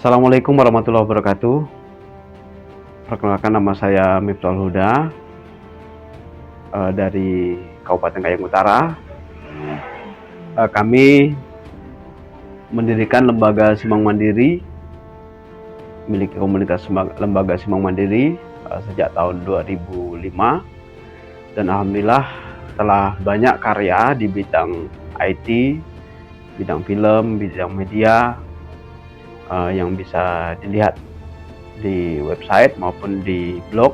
Assalamualaikum warahmatullahi wabarakatuh. Perkenalkan, nama saya Miftahul Huda dari Kabupaten Kayong Utara. Kami mendirikan lembaga Simbang Mandiri, memiliki komunitas lembaga Simbang Mandiri sejak tahun 2005, dan alhamdulillah telah banyak karya di bidang IT, bidang film, bidang media yang bisa dilihat di website maupun di blog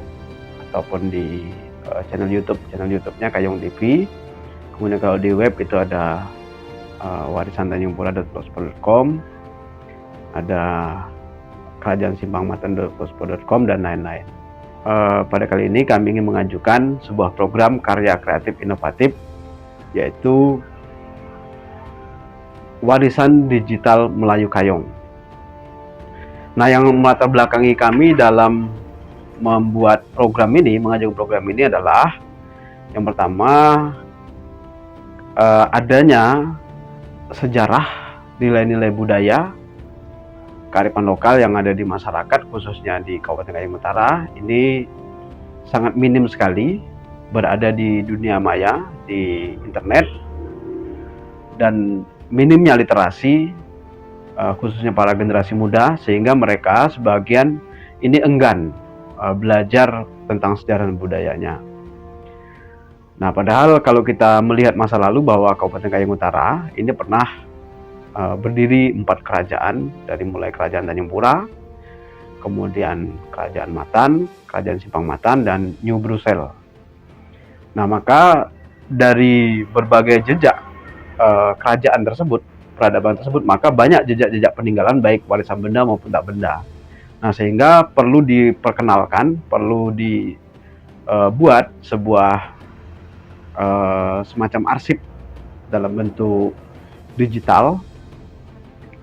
ataupun di channel YouTube-nya Kayong TV. Kemudian kalau di web itu ada warisantanjungpura.blogspot.com, ada kerajaansimbangmatan.blogspot.com, dan lain-lain. Pada kali ini kami ingin mengajukan sebuah program karya kreatif inovatif, yaitu Warisan Digital Melayu Kayong. Nah, yang melatar belakangi kami dalam membuat program ini, mengajukan program ini adalah yang pertama, adanya sejarah, nilai-nilai budaya, kearifan lokal yang ada di masyarakat, khususnya di Kabupaten Kayong Utara. Ini sangat minim sekali berada di dunia maya, di internet, dan minimnya literasi, khususnya para generasi muda, sehingga mereka sebagian ini enggan belajar tentang sejarah dan budayanya. Nah, padahal kalau kita melihat masa lalu bahwa Kabupaten Kayong Utara ini pernah berdiri 4 kerajaan, dari mulai Kerajaan Tanjung Pura, kemudian Kerajaan Matan, Kerajaan Simpang Matan, dan New Brussels. Nah, maka dari berbagai jejak kerajaan tersebut, peradaban tersebut, maka banyak jejak-jejak peninggalan baik warisan benda maupun tak benda. Nah, sehingga perlu diperkenalkan, perlu dibuat sebuah semacam arsip dalam bentuk digital,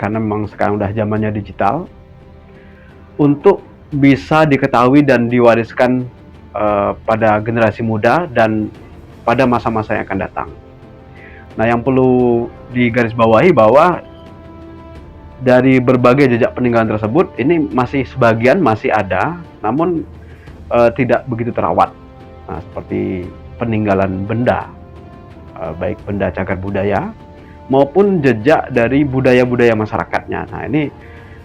karena memang sekarang udah zamannya digital, untuk bisa diketahui dan diwariskan pada generasi muda dan pada masa-masa yang akan datang. Nah, yang perlu digarisbawahi bahwa dari berbagai jejak peninggalan tersebut, ini masih sebagian masih ada, namun tidak begitu terawat. Nah, seperti peninggalan benda, baik benda cagar budaya maupun jejak dari budaya-budaya masyarakatnya. Nah, ini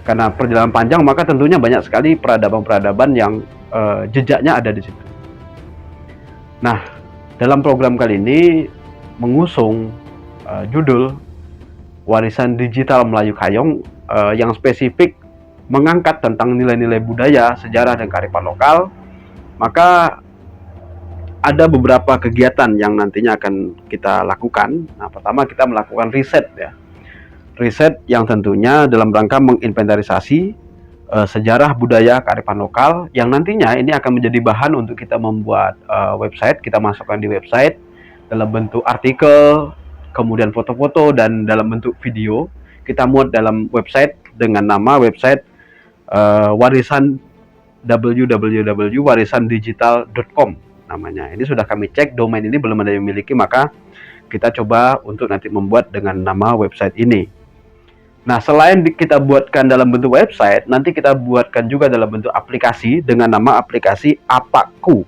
karena perjalanan panjang, maka tentunya banyak sekali peradaban-peradaban yang jejaknya ada di situ. Nah, dalam program kali ini mengusung judul Warisan Digital Melayu Kayong, yang spesifik mengangkat tentang nilai-nilai budaya, sejarah, dan kearifan lokal. Maka ada beberapa kegiatan yang nantinya akan kita lakukan. Nah, pertama kita melakukan riset, ya. Riset yang tentunya dalam rangka menginventarisasi sejarah, budaya, kearifan lokal, yang nantinya ini akan menjadi bahan untuk kita membuat website. Kita masukkan di website dalam bentuk artikel, kemudian foto-foto, dan dalam bentuk video. Kita muat dalam website dengan nama website warisan www.warisandigital.com namanya. Ini sudah kami cek, domain ini belum ada yang memiliki, maka kita coba untuk nanti membuat dengan nama website ini. Nah, selain kita buatkan dalam bentuk website, nanti kita buatkan juga dalam bentuk aplikasi dengan nama aplikasi Apakku.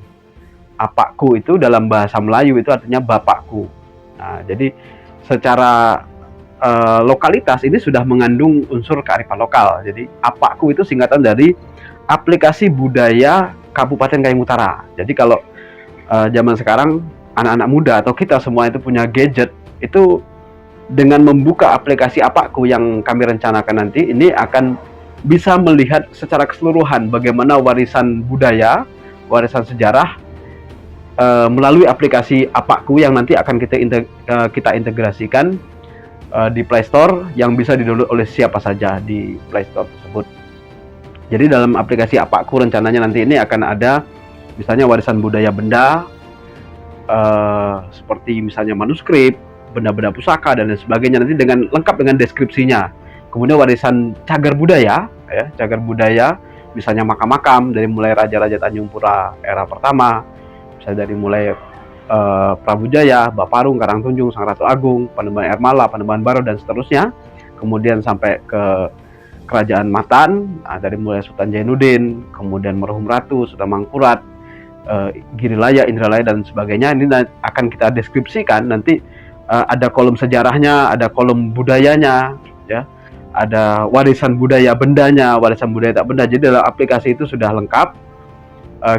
Apakku itu dalam bahasa Melayu itu artinya bapakku. Nah, jadi secara lokalitas ini sudah mengandung unsur kearifan lokal. Jadi Apakku itu singkatan dari Aplikasi Budaya Kabupaten Kayong Utara. Jadi kalau zaman sekarang anak-anak muda atau kita semua itu punya gadget, itu dengan membuka aplikasi Apakku yang kami rencanakan nanti, ini akan bisa melihat secara keseluruhan bagaimana warisan budaya, warisan sejarah melalui aplikasi Apakku yang nanti akan kita integrasikan di Play Store, yang bisa didownload oleh siapa saja di Play Store tersebut. Jadi dalam aplikasi Apakku rencananya nanti ini akan ada misalnya warisan budaya benda, seperti misalnya manuskrip, benda-benda pusaka, dan lain sebagainya, nanti dengan lengkap dengan deskripsinya. Kemudian warisan cagar budaya, ya, cagar budaya misalnya makam-makam dari mulai raja-raja Tanjung Pura era pertama, bisa dari mulai Prabu Jaya, Baparung, Karangtunjung, Sang Ratu Agung, Panembahan Ermala, Panembahan Baro, dan seterusnya. Kemudian sampai ke Kerajaan Matan, dari mulai Sultan Jainuddin, kemudian merhum Ratu, Sultan Mangkurat, Girilaya, Indralaya dan sebagainya. Ini akan kita deskripsikan nanti. Ada kolom sejarahnya, ada kolom budayanya, ya, ada warisan budaya bendanya, warisan budaya tak benda. Jadi dalam aplikasi itu sudah lengkap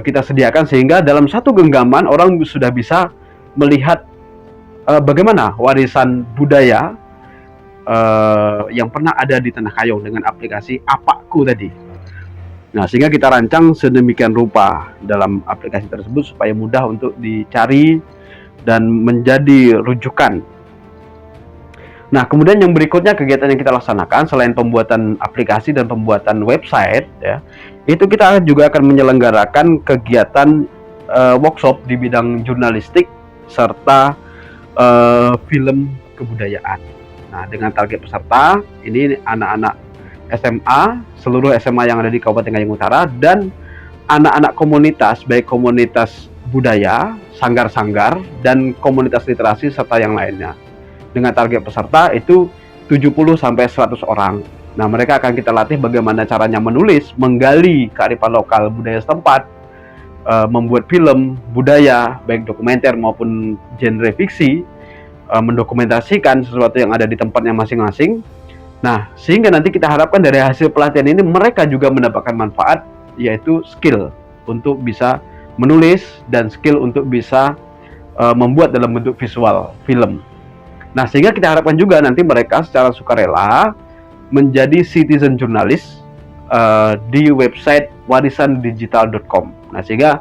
kita sediakan, sehingga dalam satu genggaman orang sudah bisa melihat bagaimana warisan budaya yang pernah ada di Tanah Kayong dengan aplikasi Apaku tadi. Nah, sehingga kita rancang sedemikian rupa dalam aplikasi tersebut supaya mudah untuk dicari dan menjadi rujukan. Nah, kemudian yang berikutnya kegiatan yang kita laksanakan selain pembuatan aplikasi dan pembuatan website, ya, itu kita juga akan menyelenggarakan kegiatan workshop di bidang jurnalistik serta film kebudayaan. Nah, dengan target peserta ini anak-anak SMA, seluruh SMA yang ada di Kabupaten Kayong Utara, dan anak-anak komunitas, baik komunitas budaya, sanggar-sanggar, dan komunitas literasi serta yang lainnya. Dengan target peserta itu 70-100 orang. Nah, mereka akan kita latih bagaimana caranya menulis, menggali kearifan lokal budaya setempat, membuat film budaya, baik dokumenter maupun genre fiksi, mendokumentasikan sesuatu yang ada di tempatnya masing-masing. Nah, sehingga nanti kita harapkan dari hasil pelatihan ini mereka juga mendapatkan manfaat, yaitu skill untuk bisa menulis dan skill untuk bisa membuat dalam bentuk visual film. Nah, sehingga kita harapkan juga nanti mereka secara sukarela menjadi citizen jurnalis di website warisandigital.com. Nah, sehingga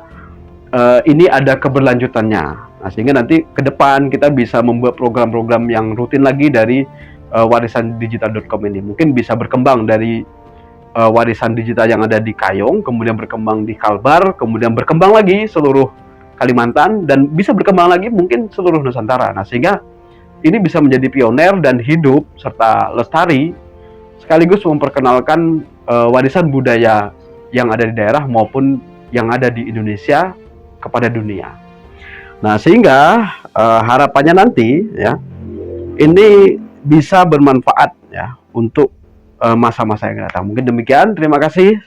ini ada keberlanjutannya. Nah, sehingga nanti ke depan kita bisa membuat program-program yang rutin lagi dari warisandigital.com ini. Mungkin bisa berkembang dari warisan digital yang ada di Kayong, kemudian berkembang di Kalbar, kemudian berkembang lagi seluruh Kalimantan, dan bisa berkembang lagi mungkin seluruh Nusantara. Nah, sehingga ini bisa menjadi pioner dan hidup serta lestari, sekaligus memperkenalkan warisan budaya yang ada di daerah maupun yang ada di Indonesia kepada dunia. Nah, sehingga harapannya nanti, ya, ini bisa bermanfaat, ya, untuk masa-masa yang datang. Mungkin demikian, terima kasih.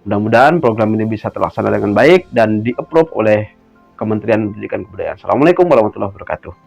Mudah-mudahan program ini bisa terlaksana dengan baik dan di-approve oleh Kementerian Pendidikan dan Kebudayaan. Assalamualaikum warahmatullahi wabarakatuh.